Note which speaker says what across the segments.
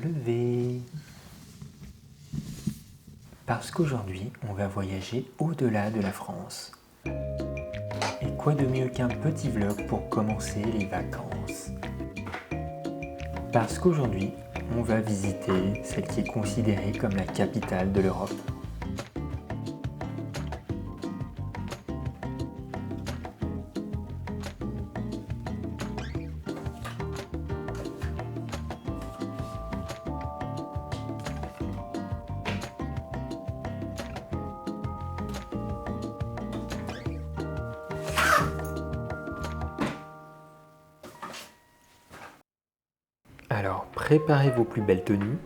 Speaker 1: lever. Parce qu'aujourd'hui, on va voyager au-delà de la France. Et quoi de mieux qu'un petit vlog pour commencer les vacances? Parce qu'aujourd'hui, on va visiter celle qui est considérée comme la capitale de l'Europe. Alors préparez vos plus belles tenues,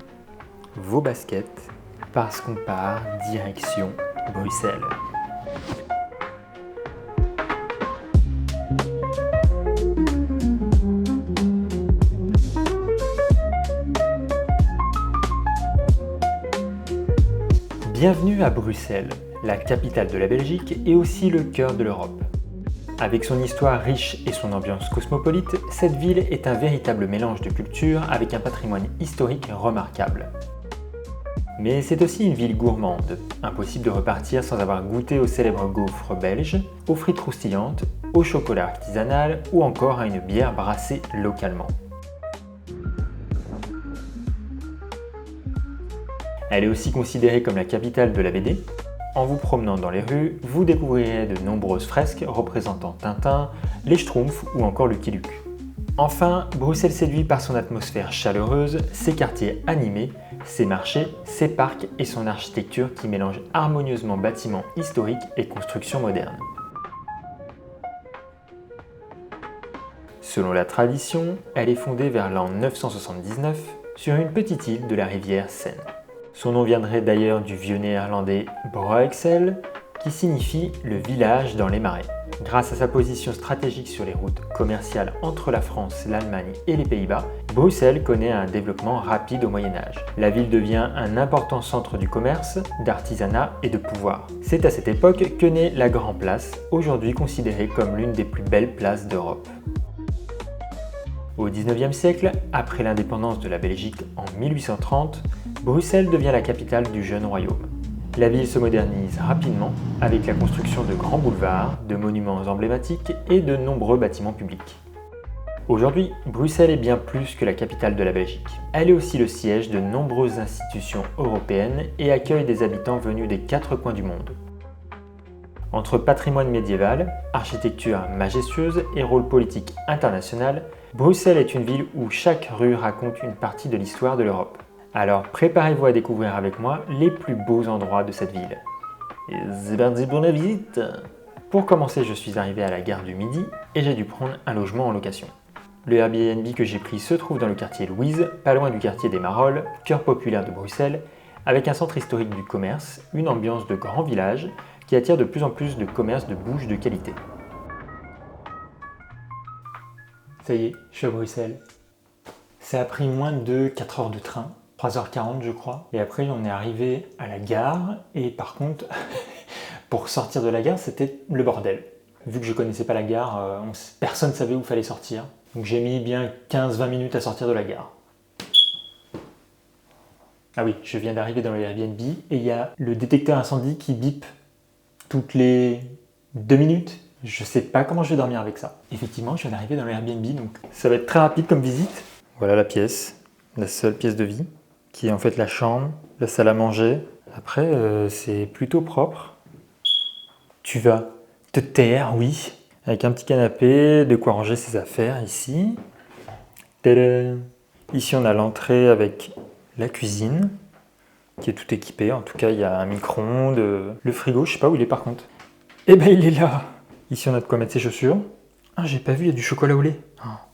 Speaker 1: vos baskets, parce qu'on part direction Bruxelles. Bienvenue à Bruxelles, la capitale de la Belgique et aussi le cœur de l'Europe. Avec son histoire riche et son ambiance cosmopolite, cette ville est un véritable mélange de cultures avec un patrimoine historique remarquable. Mais c'est aussi une ville gourmande, impossible de repartir sans avoir goûté aux célèbres gaufres belges, aux frites croustillantes, au chocolat artisanal ou encore à une bière brassée localement. Elle est aussi considérée comme la capitale de la BD. En vous promenant dans les rues, vous découvrirez de nombreuses fresques représentant Tintin, les Schtroumpfs ou encore Lucky Luke. Enfin, Bruxelles séduit par son atmosphère chaleureuse, ses quartiers animés, ses marchés, ses parcs et son architecture qui mélange harmonieusement bâtiments historiques et constructions modernes. Selon la tradition, elle est fondée vers l'an 979 sur une petite île de la rivière Seine. Son nom viendrait d'ailleurs du vieux néerlandais Broeksel, qui signifie le village dans les marais. Grâce à sa position stratégique sur les routes commerciales entre la France, l'Allemagne et les Pays-Bas, Bruxelles connaît un développement rapide au Moyen-Âge. La ville devient un important centre du commerce, d'artisanat et de pouvoir. C'est à cette époque que naît la Grand Place, aujourd'hui considérée comme l'une des plus belles places d'Europe. Au XIXe siècle, après l'indépendance de la Belgique en 1830, Bruxelles devient la capitale du jeune royaume. La ville se modernise rapidement avec la construction de grands boulevards, de monuments emblématiques et de nombreux bâtiments publics. Aujourd'hui, Bruxelles est bien plus que la capitale de la Belgique. Elle est aussi le siège de nombreuses institutions européennes et accueille des habitants venus des 4 coins du monde. Entre patrimoine médiéval, architecture majestueuse et rôle politique international, Bruxelles est une ville où chaque rue raconte une partie de l'histoire de l'Europe. Alors préparez-vous à découvrir avec moi les plus beaux endroits de cette ville. Et c'est parti pour la visite! Pour commencer, je suis arrivé à la gare du Midi et j'ai dû prendre un logement en location. Le Airbnb que j'ai pris se trouve dans le quartier Louise, pas loin du quartier des Marolles, cœur populaire de Bruxelles, avec un centre historique du commerce, une ambiance de grand village qui attire de plus en plus de commerces de bouche de qualité. Ça y est, je suis à Bruxelles. Ça a pris moins de 4 heures de train, 3h40 je crois. Et après on est arrivé à la gare et par contre, pour sortir de la gare c'était le bordel. Vu que je connaissais pas la gare, personne ne savait où il fallait sortir. Donc j'ai mis bien 15-20 minutes à sortir de la gare. Ah oui, je viens d'arriver dans le Airbnb et il y a le détecteur incendie qui bip toutes les 2 minutes. Je sais pas comment je vais dormir avec ça. Effectivement, je viens d'arriver dans le Airbnb, donc ça va être très rapide comme visite. Voilà la pièce, la seule pièce de vie, qui est en fait la chambre, la salle à manger. Après, c'est plutôt propre. Tu vas te taire, oui. Avec un petit canapé, de quoi ranger ses affaires ici. Tadam! Ici, on a l'entrée avec la cuisine, qui est tout équipée. En tout cas, il y a un micro-ondes. Le frigo, je sais pas où il est par contre. Eh ben, il est là! Ici, on a de quoi mettre ses chaussures. Ah, j'ai pas vu, il y a du chocolat au lait. Ah.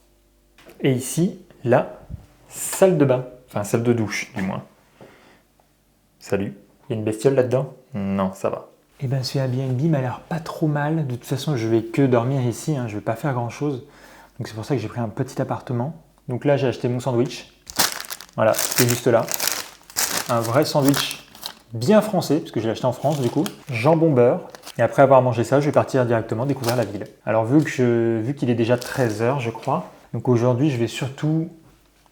Speaker 1: Et ici, la salle de bain. Enfin, salle de douche, du moins. Salut. Il y a une bestiole là-dedans? Non, ça va. Eh ben, ce Airbnb m'a l'air pas trop mal. De toute façon, je vais que dormir ici. Je vais pas faire grand-chose. Donc, c'est pour ça que j'ai pris un petit appartement. Donc là, j'ai acheté mon sandwich. Voilà, c'est juste là. Un vrai sandwich bien français, parce que je l'ai acheté en France, du coup. Jambon beurre. Et après avoir mangé ça, je vais partir directement découvrir la ville. Alors vu qu'il est déjà 13h, je crois, donc aujourd'hui je vais surtout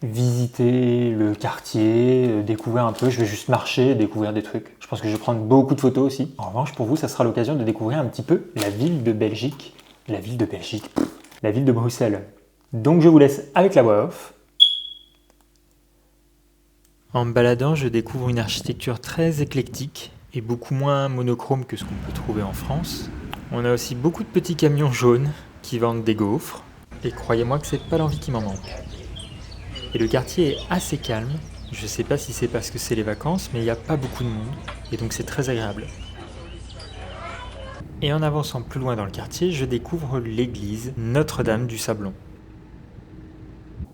Speaker 1: visiter le quartier, découvrir un peu. Je vais juste marcher, découvrir des trucs. Je pense que je vais prendre beaucoup de photos aussi. En revanche, pour vous, ça sera l'occasion de découvrir un petit peu la ville de Belgique. La ville de Bruxelles. Donc je vous laisse avec la voix off. En me baladant, je découvre une architecture très éclectique et beaucoup moins monochrome que ce qu'on peut trouver en France. On a aussi beaucoup de petits camions jaunes qui vendent des gaufres. Et croyez-moi que c'est pas l'envie qui m'en manque. Et le quartier est assez calme. Je sais pas si c'est parce que c'est les vacances, mais il n'y a pas beaucoup de monde. Et donc c'est très agréable. Et en avançant plus loin dans le quartier, je découvre l'église Notre-Dame du Sablon.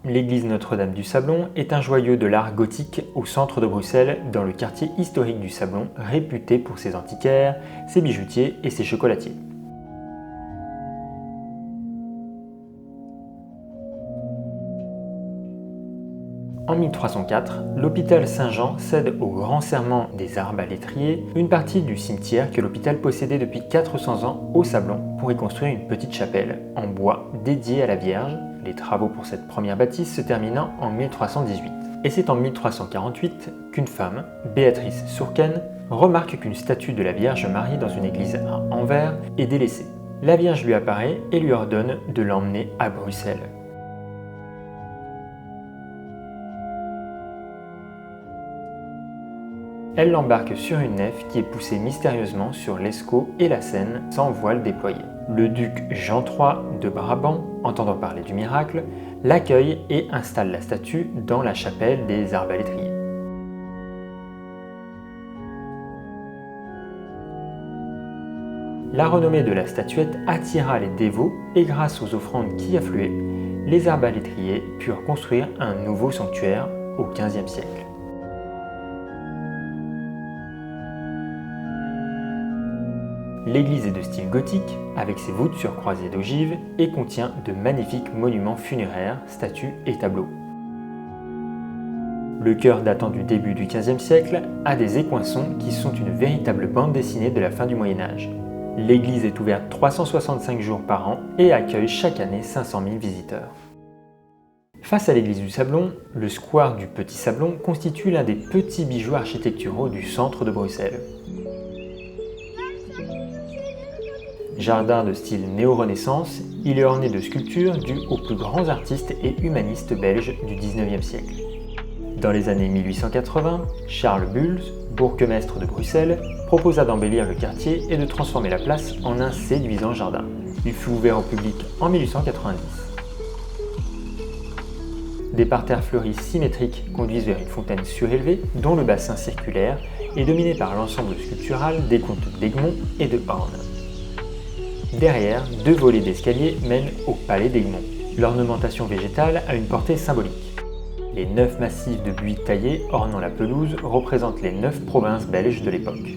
Speaker 1: L'église Notre-Dame du Sablon est un joyau de l'art gothique au centre de Bruxelles, dans le quartier historique du Sablon, réputé pour ses antiquaires, ses bijoutiers et ses chocolatiers. En 1304, l'hôpital Saint-Jean cède au grand serment des arbalétriers une partie du cimetière que l'hôpital possédait depuis 400 ans au Sablon pour y construire une petite chapelle en bois dédiée à la Vierge, les travaux pour cette première bâtisse se terminant en 1318. Et c'est en 1348 qu'une femme, Béatrice Sourken, remarque qu'une statue de la Vierge Marie dans une église à Anvers est délaissée. La Vierge lui apparaît et lui ordonne de l'emmener à Bruxelles. Elle l'embarque sur une nef qui est poussée mystérieusement sur l'Escaut et la Seine sans voile déployé. Le duc Jean III de Brabant, entendant parler du miracle, l'accueille et installe la statue dans la chapelle des arbalétriers. La renommée de la statuette attira les dévots et grâce aux offrandes qui affluaient, les arbalétriers purent construire un nouveau sanctuaire au XVe siècle. L'église est de style gothique, avec ses voûtes surcroisées d'ogives et contient de magnifiques monuments funéraires, statues et tableaux. Le chœur datant du début du XVe siècle a des écoinçons qui sont une véritable bande dessinée de la fin du Moyen Âge. L'église est ouverte 365 jours par an et accueille chaque année 500 000 visiteurs. Face à l'église du Sablon, le square du Petit Sablon constitue l'un des petits bijoux architecturaux du centre de Bruxelles. Jardin de style néo-renaissance, il est orné de sculptures dues aux plus grands artistes et humanistes belges du XIXe siècle. Dans les années 1880, Charles Bulls, bourgmestre de Bruxelles, proposa d'embellir le quartier et de transformer la place en un séduisant jardin. Il fut ouvert au public en 1890. Des parterres fleuris symétriques conduisent vers une fontaine surélevée dont le bassin circulaire est dominé par l'ensemble sculptural des comtes d'Egmont et de Horn. Derrière, 2 volets d'escalier mènent au palais d'Egmont. L'ornementation végétale a une portée symbolique. Les 9 massifs de buis taillés ornant la pelouse représentent les 9 provinces belges de l'époque.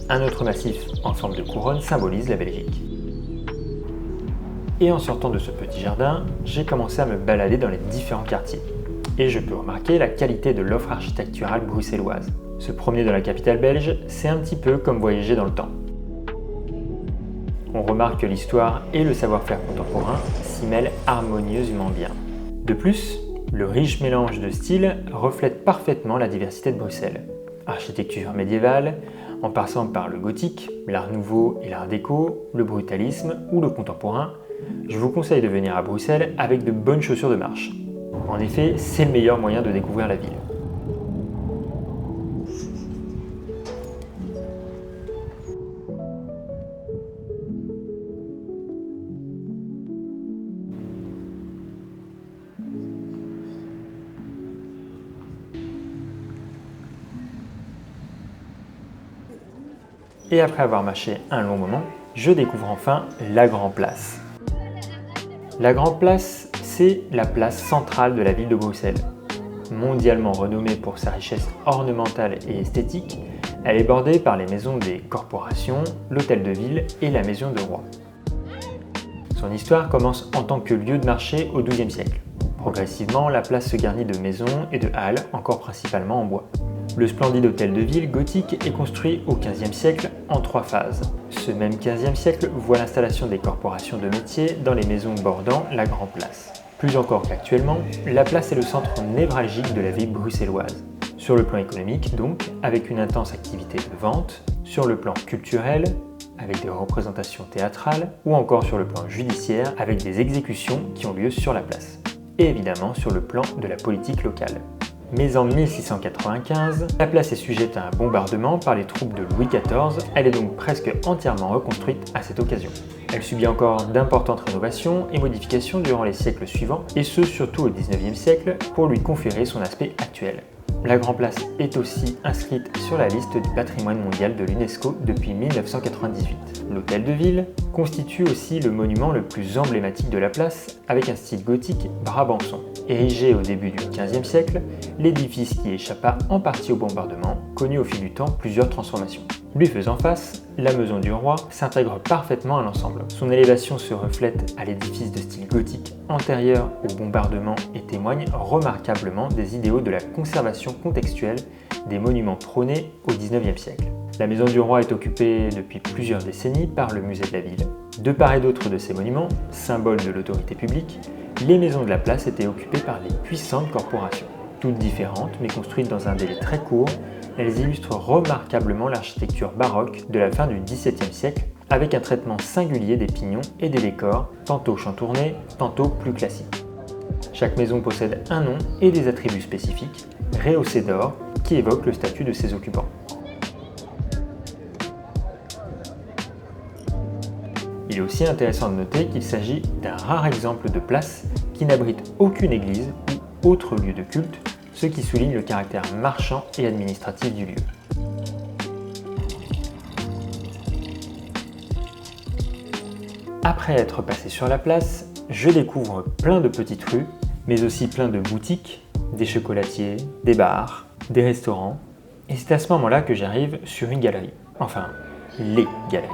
Speaker 1: Un autre massif en forme de couronne symbolise la Belgique. Et en sortant de ce petit jardin, j'ai commencé à me balader dans les différents quartiers. Et je peux remarquer la qualité de l'offre architecturale bruxelloise. Se promener dans la capitale belge, c'est un petit peu comme voyager dans le temps. On remarque que l'histoire et le savoir-faire contemporain s'y mêlent harmonieusement bien. De plus, le riche mélange de styles reflète parfaitement la diversité de Bruxelles. Architecture médiévale, en passant par le gothique, l'art nouveau et l'art déco, le brutalisme ou le contemporain, je vous conseille de venir à Bruxelles avec de bonnes chaussures de marche. En effet, c'est le meilleur moyen de découvrir la ville. Et après avoir marché un long moment, je découvre enfin la Grand Place. La Grand Place, c'est la place centrale de la ville de Bruxelles. Mondialement renommée pour sa richesse ornementale et esthétique, elle est bordée par les maisons des corporations, l'hôtel de ville et la maison de roi. Son histoire commence en tant que lieu de marché au XIIe siècle. Progressivement, la place se garnit de maisons et de halles, encore principalement en bois. Le splendide hôtel de ville gothique est construit au XVe siècle en 3 phases. Ce même XVe siècle voit l'installation des corporations de métiers dans les maisons bordant la Grand Place. Plus encore qu'actuellement, la place est le centre névralgique de la vie bruxelloise. Sur le plan économique donc, avec une intense activité de vente, sur le plan culturel, avec des représentations théâtrales, ou encore sur le plan judiciaire, avec des exécutions qui ont lieu sur la place. Et évidemment sur le plan de la politique locale. Mais en 1695, la place est sujette à un bombardement par les troupes de Louis XIV, elle est donc presque entièrement reconstruite à cette occasion. Elle subit encore d'importantes rénovations et modifications durant les siècles suivants, et ce surtout au XIXe siècle, pour lui conférer son aspect actuel. La Grand Place est aussi inscrite sur la liste du patrimoine mondial de l'UNESCO depuis 1998. L'hôtel de ville constitue aussi le monument le plus emblématique de la place avec un style gothique brabançon. Érigé au début du XVe siècle, l'édifice qui échappa en partie au bombardement connut au fil du temps plusieurs transformations. Lui faisant face, la Maison du Roi s'intègre parfaitement à l'ensemble. Son élévation se reflète à l'édifice de style gothique antérieur au bombardement et témoigne remarquablement des idéaux de la conservation contextuelle des monuments prônés au XIXe siècle. La Maison du Roi est occupée depuis plusieurs décennies par le musée de la ville. De part et d'autre de ces monuments, symboles de l'autorité publique, les maisons de la place étaient occupées par les puissantes corporations. Toutes différentes mais construites dans un délai très court, elles illustrent remarquablement l'architecture baroque de la fin du XVIIe siècle avec un traitement singulier des pignons et des décors, tantôt chantournés, tantôt plus classiques. Chaque maison possède un nom et des attributs spécifiques, rehaussés d'or, qui évoquent le statut de ses occupants. Il est aussi intéressant de noter qu'il s'agit d'un rare exemple de place qui n'abrite aucune église ou autre lieu de culte, ce qui souligne le caractère marchand et administratif du lieu. Après être passé sur la place, je découvre plein de petites rues, mais aussi plein de boutiques, des chocolatiers, des bars, des restaurants, et c'est à ce moment-là que j'arrive sur une galerie, enfin, les galeries.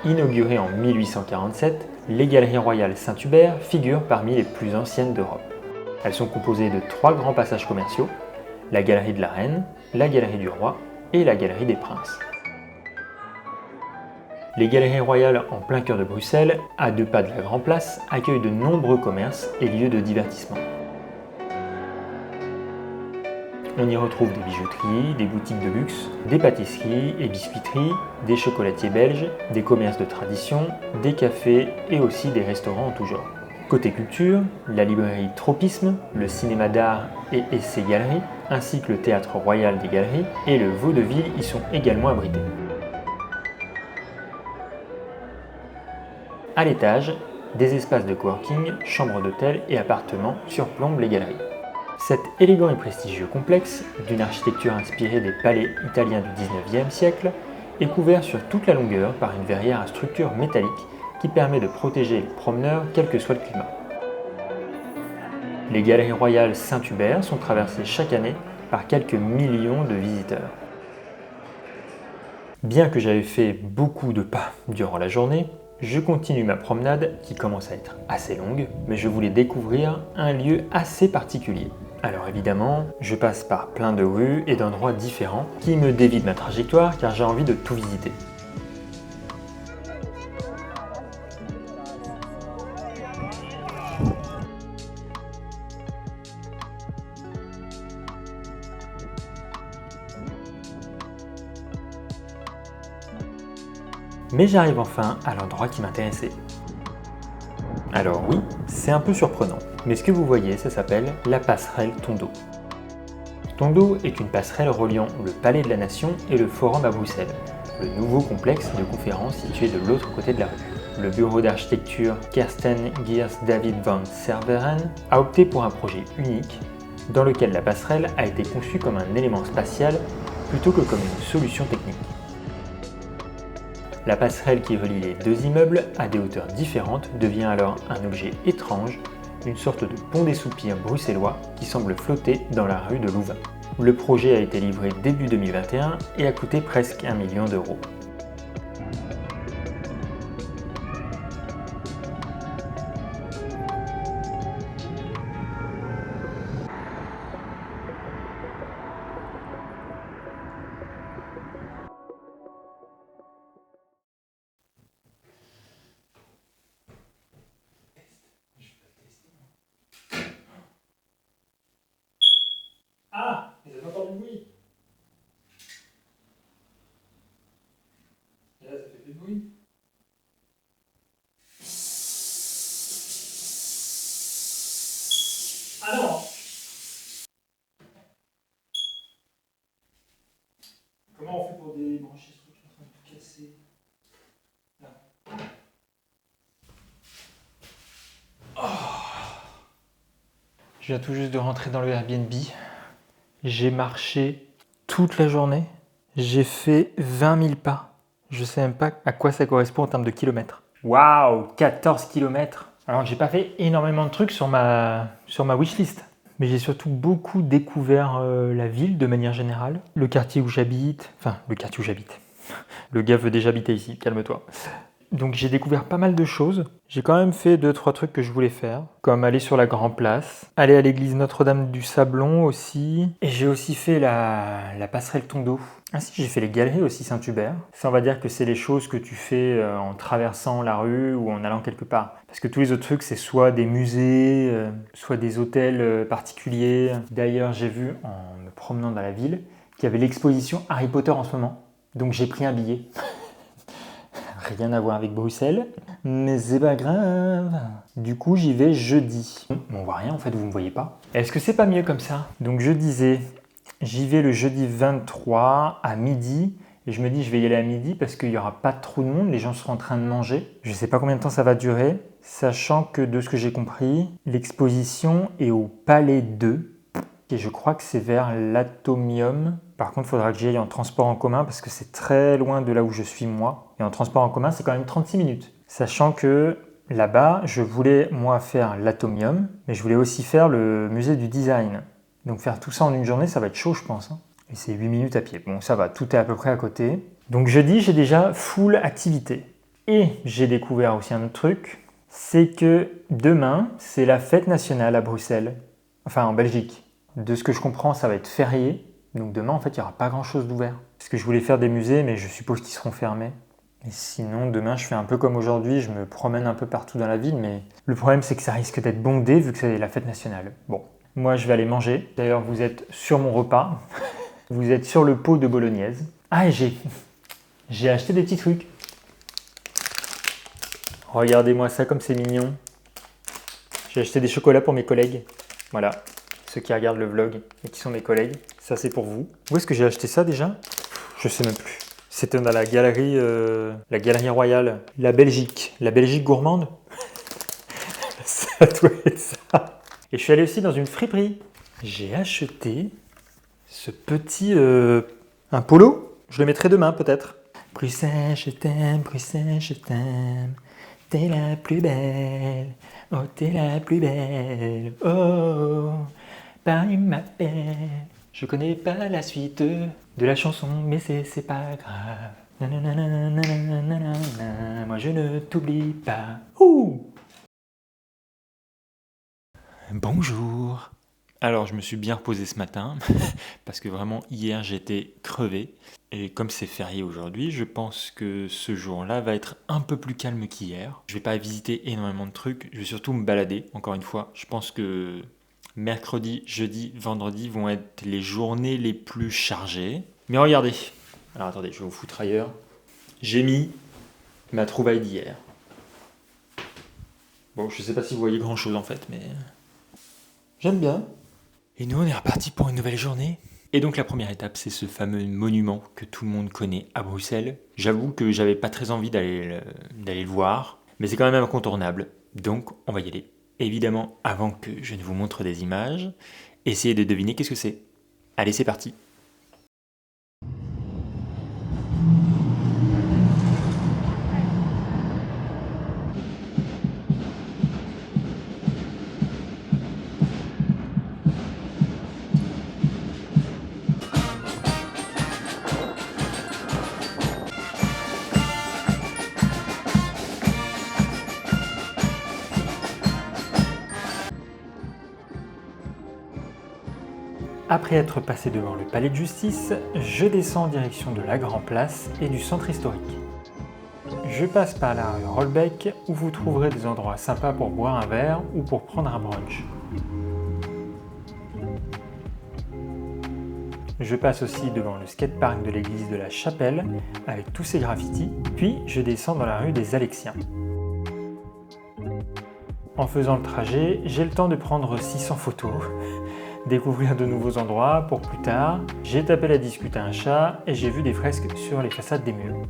Speaker 1: Inaugurées en 1847, les Galeries Royales Saint-Hubert figurent parmi les plus anciennes d'Europe. Elles sont composées de 3 grands passages commerciaux, la Galerie de la Reine, la Galerie du Roi et la Galerie des Princes. Les Galeries Royales en plein cœur de Bruxelles, à 2 pas de la Grand Place, accueillent de nombreux commerces et lieux de divertissement. On y retrouve des bijouteries, des boutiques de luxe, des pâtisseries et biscuiteries, des chocolatiers belges, des commerces de tradition, des cafés et aussi des restaurants en tout genre. Côté culture, la librairie Tropisme, le cinéma d'art et essai galerie, ainsi que le théâtre royal des galeries et le vaudeville y sont également abrités. À l'étage, des espaces de coworking, chambres d'hôtel et appartements surplombent les galeries. Cet élégant et prestigieux complexe, d'une architecture inspirée des palais italiens du XIXe siècle, est couvert sur toute la longueur par une verrière à structure métallique qui permet de protéger les promeneurs quel que soit le climat. Les Galeries Royales Saint-Hubert sont traversées chaque année par quelques millions de visiteurs. Bien que j'avais fait beaucoup de pas durant la journée, je continue ma promenade qui commence à être assez longue, mais je voulais découvrir un lieu assez particulier. Alors évidemment, je passe par plein de rues et d'endroits différents qui me dévient de ma trajectoire car j'ai envie de tout visiter. Mais j'arrive enfin à l'endroit qui m'intéressait. Alors oui, c'est un peu surprenant, mais ce que vous voyez, ça s'appelle la passerelle Tondo. Tondo est une passerelle reliant le Palais de la Nation et le Forum à Bruxelles, le nouveau complexe de conférences situé de l'autre côté de la rue. Le bureau d'architecture Kersten Geers David van Serveren a opté pour un projet unique dans lequel la passerelle a été conçue comme un élément spatial plutôt que comme une solution technique. La passerelle qui relie les 2 immeubles à des hauteurs différentes devient alors un objet étrange, une sorte de pont des soupirs bruxellois qui semble flotter dans la rue de Louvain. Le projet a été livré début 2021 et a coûté presque 1 million d'euros. fait de bruit. Ah non! Comment on fait pour débrancher ce truc? Je suis en train de tout casser. Là. Je viens tout juste de rentrer dans le Airbnb. J'ai marché toute la journée. J'ai fait 20 000 pas. Je sais même pas à quoi ça correspond en termes de kilomètres. Waouh, 14 kilomètres. Alors j'ai pas fait énormément de trucs sur ma wishlist. Mais j'ai surtout beaucoup découvert la ville de manière générale. Le quartier où j'habite. Enfin, le quartier où j'habite. Le gars veut déjà habiter ici, calme-toi. Donc j'ai découvert pas mal de choses. J'ai quand même fait 2-3 trucs que je voulais faire, comme aller sur la Grand Place, aller à l'église Notre-Dame du Sablon aussi, et j'ai aussi fait la passerelle Tondo. Ah si, j'ai fait les galeries aussi Saint-Hubert. Ça, on va dire que c'est les choses que tu fais en traversant la rue ou en allant quelque part. Parce que tous les autres trucs, c'est soit des musées, soit des hôtels particuliers. D'ailleurs, j'ai vu en me promenant dans la ville qu'il y avait l'exposition Harry Potter en ce moment. Donc j'ai pris un billet. Rien à voir avec Bruxelles, mais c'est pas grave. Du coup, j'y vais jeudi. On voit rien en fait, vous me voyez pas. Est-ce que c'est pas mieux comme ça? Donc je disais, j'y vais le jeudi 23 à midi. Et je me dis, je vais y aller à midi parce qu'il n'y aura pas trop de monde, les gens seront en train de manger. Je ne sais pas combien de temps ça va durer, sachant que de ce que j'ai compris, l'exposition est au Palais 2. Et je crois que c'est vers l'Atomium. Par contre, il faudra que j'y aille en transport en commun parce que c'est très loin de là où je suis moi. Et en transport en commun, c'est quand même 36 minutes. Sachant que là-bas, je voulais moi faire l'Atomium, mais je voulais aussi faire le musée du design. Donc faire tout ça en une journée, ça va être chaud, je pense. Et c'est 8 minutes à pied. Bon, ça va, tout est à peu près à côté. Donc jeudi, j'ai déjà full activité. Et j'ai découvert aussi un autre truc, c'est que demain, c'est la fête nationale à Bruxelles. Enfin, en Belgique. De ce que je comprends, ça va être férié. Donc demain, en fait, il n'y aura pas grand-chose d'ouvert. Parce que je voulais faire des musées, mais je suppose qu'ils seront fermés. Et sinon, demain, je fais un peu comme aujourd'hui, je me promène un peu partout dans la ville, mais le problème, c'est que ça risque d'être bondé vu que c'est la fête nationale. Bon, moi, je vais aller manger. D'ailleurs, vous êtes sur mon repas. Vous êtes sur le pot de bolognaise. Ah, et j'ai acheté des petits trucs. Regardez-moi ça comme c'est mignon. J'ai acheté des chocolats pour mes collègues. Voilà. Ceux qui regardent le vlog et qui sont mes collègues, ça c'est pour vous. Où est-ce que j'ai acheté ça déjà? Je sais même plus. C'était dans la galerie royale, la Belgique gourmande. Ça doit être ça. Et je suis allé aussi dans une friperie. J'ai acheté ce petit un polo. Je le mettrai demain peut-être. Bruxelles, je t'aime, Bruxelles, je t'aime. T'es la plus belle, oh t'es la plus belle, oh. Paris m'appelle. Je connais pas la suite de la chanson, mais c'est pas grave. Nanana, moi je ne t'oublie pas. Ouh. Bonjour. Alors je me suis bien reposé ce matin, parce que vraiment hier j'étais crevé. Et comme c'est férié aujourd'hui, je pense que ce jour-là va être un peu plus calme qu'hier. Je vais pas visiter énormément de trucs, je vais surtout me balader, encore une fois. Je pense que mercredi, jeudi, vendredi vont être les journées les plus chargées. Mais regardez, alors attendez, je vais vous foutre ailleurs. J'ai mis ma trouvaille d'hier. Bon, je sais pas si vous voyez grand chose en fait, mais j'aime bien. Et nous, on est reparti pour une nouvelle journée. Et donc la première étape, c'est ce fameux monument que tout le monde connaît à Bruxelles. J'avoue que j'avais pas très envie d'aller le voir, mais c'est quand même incontournable. Donc on va y aller. Évidemment, avant que je ne vous montre des images, essayez de deviner qu'est-ce que c'est. Allez, c'est parti. Après être passé devant le palais de justice, je descends en direction de la Grand Place et du centre historique. Je passe par la rue Rolbeck où vous trouverez des endroits sympas pour boire un verre ou pour prendre un brunch. Je passe aussi devant le skatepark de l'église de la Chapelle avec tous ses graffitis, puis je descends dans la rue des Alexiens. En faisant le trajet, j'ai le temps de prendre 600 photos, découvrir de nouveaux endroits pour plus tard. J'ai tapé la discute à un chat et j'ai vu des fresques sur les façades des murs.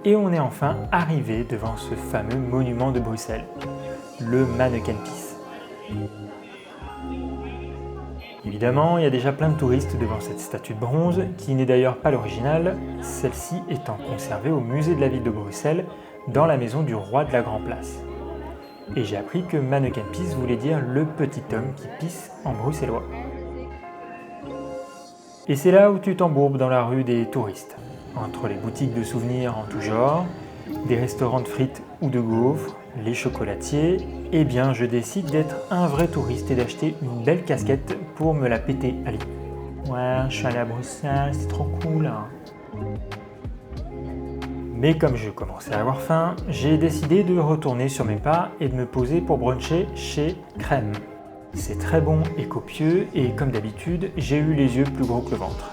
Speaker 1: Et on est enfin arrivé devant ce fameux monument de Bruxelles, le Mannekes. Évidemment, il y a déjà plein de touristes devant cette statue de bronze, qui n'est d'ailleurs pas l'original, celle-ci étant conservée au musée de la ville de Bruxelles, dans la maison du roi de la Grand Place. Et j'ai appris que Mannekes voulait dire le petit homme qui pisse en bruxellois. Et c'est là où tu t'embourbes dans la rue des touristes, entre les boutiques de souvenirs en tout genre, des restaurants de frites ou de gaufres, les chocolatiers, eh bien je décide d'être un vrai touriste et d'acheter une belle casquette pour me la péter à l'île. Ouais, je suis allé à Bruxelles, c'est trop cool. Mais comme je commençais à avoir faim, j'ai décidé de retourner sur mes pas et de me poser pour bruncher chez Crème. C'est très bon et copieux et comme d'habitude, j'ai eu les yeux plus gros que le ventre.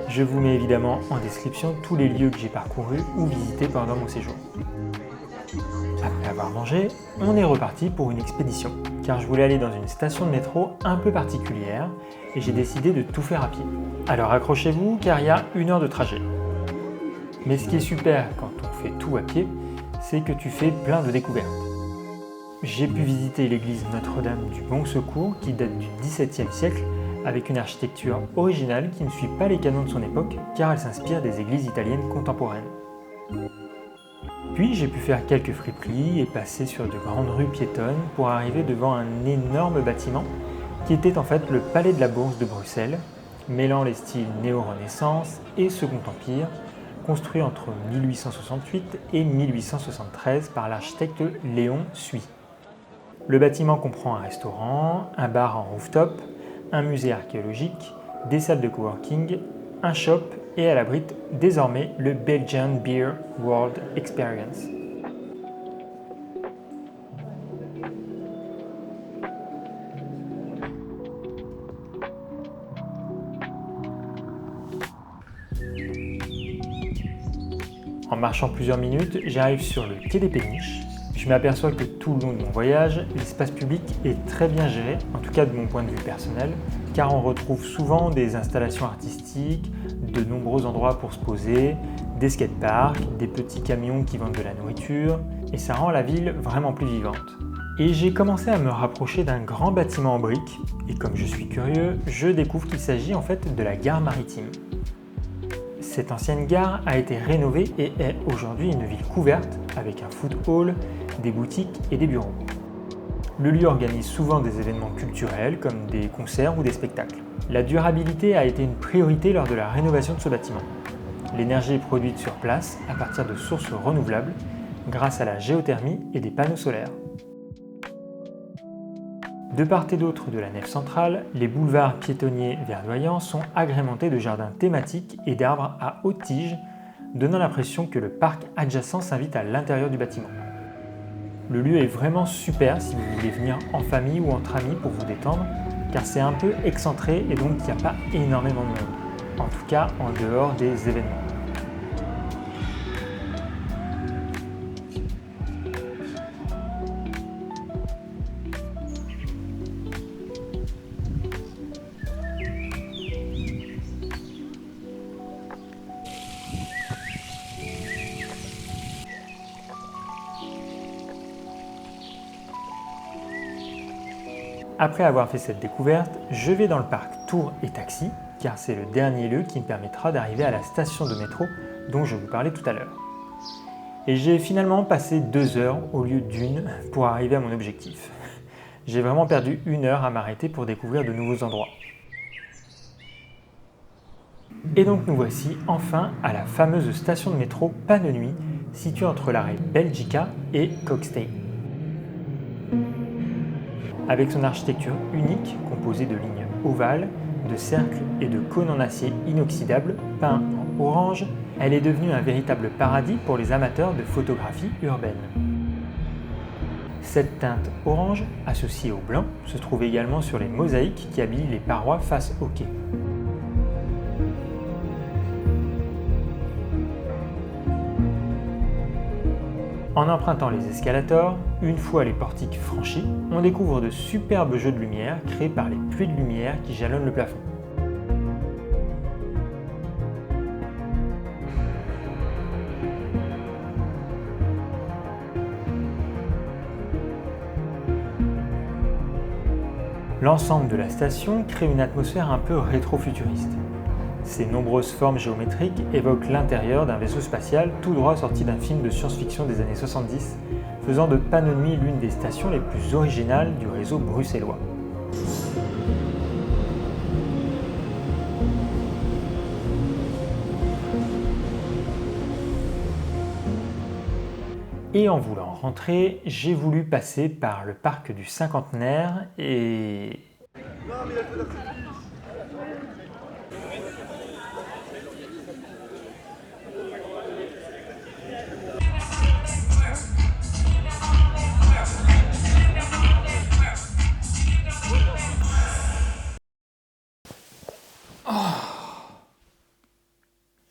Speaker 1: Je vous mets évidemment en description tous les lieux que j'ai parcourus ou visités pendant mon séjour. Après avoir mangé, on est reparti pour une expédition, car je voulais aller dans une station de métro un peu particulière et j'ai décidé de tout faire à pied. Alors accrochez-vous car il y a 1 heure de trajet. Mais ce qui est super quand on fait tout à pied, c'est que tu fais plein de découvertes. J'ai pu visiter l'église Notre-Dame du Bon Secours qui date du XVIIe siècle avec une architecture originale qui ne suit pas les canons de son époque car elle s'inspire des églises italiennes contemporaines. Puis j'ai pu faire quelques friperies et passer sur de grandes rues piétonnes pour arriver devant un énorme bâtiment qui était en fait le Palais de la Bourse de Bruxelles, mêlant les styles néo-renaissance et Second Empire, construit entre 1868 et 1873 par l'architecte Léon Suy. Le bâtiment comprend un restaurant, un bar en rooftop, un musée archéologique, des salles de coworking, un shop et elle abrite désormais le Belgian Beer World Experience. En marchant plusieurs minutes, j'arrive sur le quai des Péniches. Je m'aperçois que tout le long de mon voyage, l'espace public est très bien géré, en tout cas de mon point de vue personnel, car on retrouve souvent des installations artistiques, de nombreux endroits pour se poser, des skateparks, des petits camions qui vendent de la nourriture, et ça rend la ville vraiment plus vivante. Et j'ai commencé à me rapprocher d'un grand bâtiment en briques, et comme je suis curieux, je découvre qu'il s'agit en fait de la gare maritime. Cette ancienne gare a été rénovée et est aujourd'hui une ville couverte avec un food hall, des boutiques et des bureaux. Le lieu organise souvent des événements culturels comme des concerts ou des spectacles. La durabilité a été une priorité lors de la rénovation de ce bâtiment. L'énergie est produite sur place à partir de sources renouvelables grâce à la géothermie et des panneaux solaires. De part et d'autre de la nef centrale, les boulevards piétonniers verdoyants sont agrémentés de jardins thématiques et d'arbres à haute tige, donnant l'impression que le parc adjacent s'invite à l'intérieur du bâtiment. Le lieu est vraiment super si vous voulez venir en famille ou entre amis pour vous détendre, car c'est un peu excentré et donc il n'y a pas énormément de monde, en tout cas en dehors des événements. Après avoir fait cette découverte, je vais dans le parc Tour et Taxi, car c'est le dernier lieu qui me permettra d'arriver à la station de métro dont je vous parlais tout à l'heure. Et j'ai finalement passé 2 heures au lieu d'1 pour arriver à mon objectif. J'ai vraiment perdu 1 heure à m'arrêter pour découvrir de nouveaux endroits. Et donc nous voici enfin à la fameuse station de métro Pas de nuit, située entre l'arrêt Belgica et Kokstei. Avec son architecture unique, composée de lignes ovales, de cercles et de cônes en acier inoxydable peints en orange, Elle est devenue un véritable paradis pour les amateurs de photographie urbaine. Cette teinte orange, associée au blanc, se trouve également sur les mosaïques qui habillent les parois face au quai. En empruntant les escalators, une fois les portiques franchis, on découvre de superbes jeux de lumière créés par les pluies de lumière qui jalonnent le plafond. L'ensemble de la station crée une atmosphère un peu rétro-futuriste. Ces nombreuses formes géométriques évoquent l'intérieur d'un vaisseau spatial tout droit sorti d'un film de science-fiction des années 70, faisant de Pannonie l'une des stations les plus originales du réseau bruxellois. Et en voulant rentrer, j'ai voulu passer par le parc du Cinquantenaire et...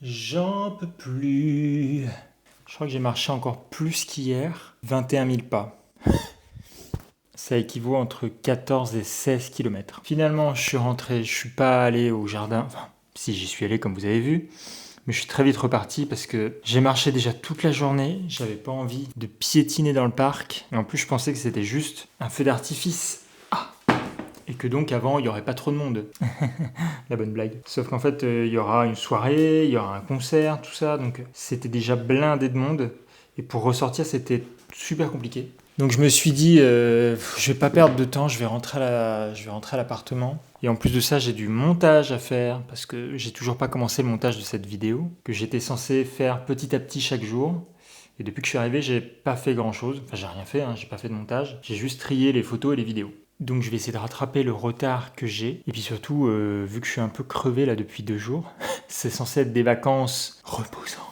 Speaker 1: J'en peux plus. Je crois que j'ai marché encore plus qu'hier. 21 000 pas. Ça équivaut entre 14 et 16 km. Finalement, je suis rentré, je suis pas allé au jardin. Enfin, si j'y suis allé comme vous avez vu. Mais je suis très vite reparti parce que j'ai marché déjà toute la journée. J'avais pas envie de piétiner dans le parc. Et en plus, je pensais que c'était juste un feu d'artifice. Et que donc avant, il n'y aurait pas trop de monde. La bonne blague. Sauf qu'en fait, il y aura une soirée, il y aura un concert, tout ça. Donc c'était déjà blindé de monde. Et pour ressortir, c'était super compliqué. Donc je me suis dit, je vais pas perdre de temps, je vais rentrer à l'appartement. Et en plus de ça, j'ai du montage à faire parce que j'ai toujours pas commencé le montage de cette vidéo que j'étais censé faire petit à petit chaque jour. Et depuis que je suis arrivé, j'ai pas fait grand chose. Enfin, j'ai rien fait, j'ai pas fait de montage. J'ai juste trié les photos et les vidéos. Donc je vais essayer de rattraper le retard que j'ai. Et puis surtout, vu que je suis un peu crevé là depuis 2 jours, c'est censé être des vacances reposantes.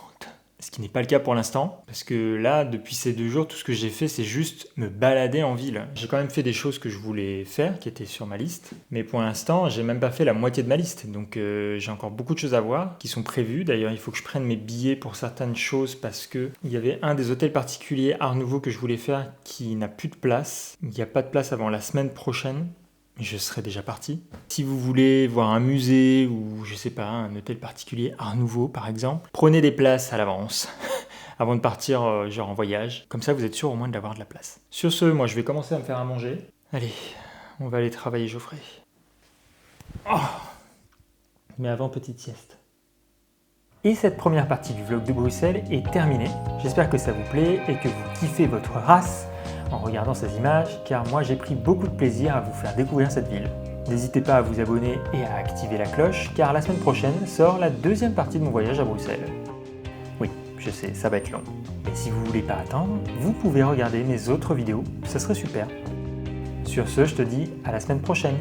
Speaker 1: Ce qui n'est pas le cas pour l'instant, parce que là, depuis ces 2 jours, tout ce que j'ai fait, c'est juste me balader en ville. J'ai quand même fait des choses que je voulais faire, qui étaient sur ma liste, mais pour l'instant, j'ai même pas fait la moitié de ma liste, donc j'ai encore beaucoup de choses à voir, qui sont prévues. D'ailleurs, il faut que je prenne mes billets pour certaines choses, parce que il y avait un des hôtels particuliers Art Nouveau que je voulais faire qui n'a plus de place. Il n'y a pas de place avant la semaine prochaine. Je serai déjà parti. Si vous voulez voir un musée ou, je sais pas, un hôtel particulier Art Nouveau par exemple, prenez des places à l'avance avant de partir genre en voyage. Comme ça, vous êtes sûr au moins d'avoir de la place. Sur ce, moi je vais commencer à me faire à manger. Allez, on va aller travailler Geoffrey. Oh, mais avant, petite sieste. Et cette première partie du vlog de Bruxelles est terminée. J'espère que ça vous plaît et que vous kiffez votre race en regardant ces images, car moi j'ai pris beaucoup de plaisir à vous faire découvrir cette ville. N'hésitez pas à vous abonner et à activer la cloche, car la semaine prochaine sort la deuxième partie de mon voyage à Bruxelles. Oui, je sais, ça va être long. Mais si vous voulez pas attendre, vous pouvez regarder mes autres vidéos, ça serait super. Sur ce, je te dis à la semaine prochaine.